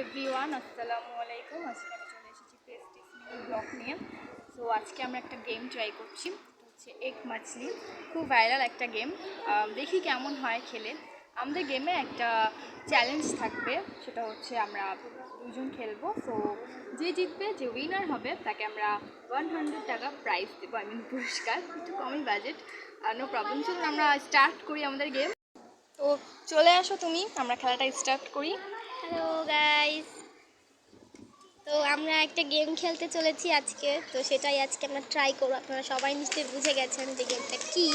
Everyone, আসসালামু আলাইকুম। আজকে আমি চলে এসেছি পেস্টিস মিনি ব্লগ নিয়ে। সো আজকে আমরা একটা গেম ট্রাই করছি, হচ্ছে এক মাছলি। খুব ভাইরাল একটা গেম, দেখি কেমন হয় খেলে। আমাদের গেমে একটা চ্যালেঞ্জ থাকবে, সেটা হচ্ছে আমরা দুজন খেলবো। সো যে জিতবে, যে উইনার হবে, তাকে আমরা 100 টাকা প্রাইজ দেবো, পুরস্কার। একটু কমই বাজেট, নো প্রবলেম। চলুন আমরা স্টার্ট করি আমাদের গেম। তো চলে আসো তুমি, আমরা খেলাটা স্টার্ট করি। হ্যালো গাইস, তো আমরা একটা গেম খেলতে চলেছি আজকে। তো সেটাই আজকে আমরা ট্রাই করবো। আপনারা সবাই নিশ্চয়ই বুঝে গেছেন যে গেমটা কি।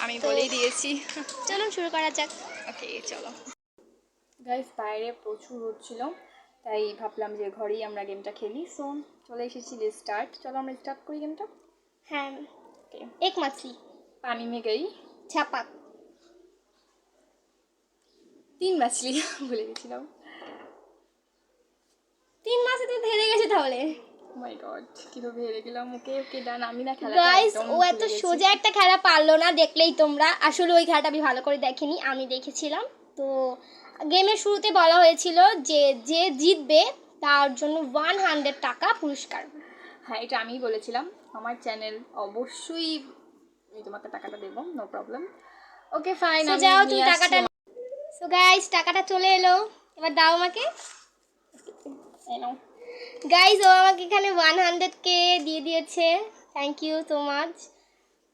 আমি তো বলেই দিয়েছি। চলুন শুরু করা যাক। ওকে, চলো। গাইস, বাইরে প্রচুর হচ্ছিল, তাই ভাবলাম যে ঘরেই আমরা গেমটা খেলি। সো চলে এসেছি, স্টার্ট। চলো আমরা স্টার্ট করি গেমটা। হ্যাঁ, ওকে। এক মাছলি পানি মে গই ছাপাক। 3 মাছলি ভুলে গেছিলাম। 3 মাসে তুই হেরে গেছে তাহলে। মাই গড, কিভাবে হেরে গেলাম। ওকে ওকে, ডান। আমি না খেলা গাইস, ও এত সোজা একটা খেলা পারলো না, দেখলেই তোমরা। আসলে ওই খেলাটা আমি ভালো করে দেখিনি, আমি দেখেছিলাম। তো গেমের শুরুতে বলা হয়েছিল যে যে জিতবে তার জন্য 100 টাকা পুরস্কার। হ্যাঁ, এটা আমিই বলেছিলাম। আমার চ্যানেল, অবশ্যই আমি তোমাকে টাকাটা দেবো, no problem. Okay fine, so আমি যাও তুমি নিয়ে টাকাটা। আসছি। সো গাইস, টাকাটা চলে এলো, এবার দাও আমাকে। এই নাও। গাইস, ও আমাকে এখানে 100K দিয়ে দিয়েছে। Thank you so much.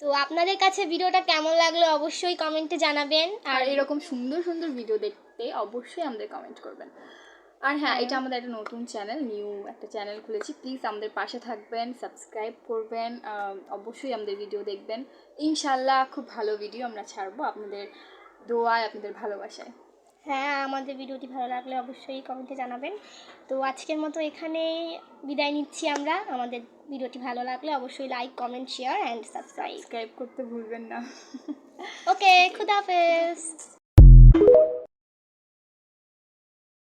তো আপনাদের কাছে ভিডিওটা কেমন লাগলো অবশ্যই কমেন্টে জানাবেন। আর এরকম সুন্দর সুন্দর ভিডিও দেখতে অবশ্যই আমাদের কমেন্ট করবেন। আর হ্যাঁ, এটা আমাদের একটা নতুন চ্যানেল, নিউ একটা চ্যানেল খুলেছি। প্লিজ আমাদের পাশে থাকবেন, সাবস্ক্রাইব করবেন, অবশ্যই আমাদের ভিডিও দেখবেন। ইনশাল্লাহ খুব ভালো ভিডিও আমরা ছাড়বো, আপনাদের দোয়ায়, আপনাদের ভালোবাসায়। হ্যাঁ, আমাদের ভিডিওটি ভালো লাগলে অবশ্যই কমেন্টে জানাবেন। তো আজকের মতো এখানেই বিদায় নিচ্ছি আমরা। আমাদের ভিডিওটি ভালো লাগলে অবশ্যই like, comment, share and subscribe subscribe করতে ভুলবেন না। ওকে, খুদা হাফেজ।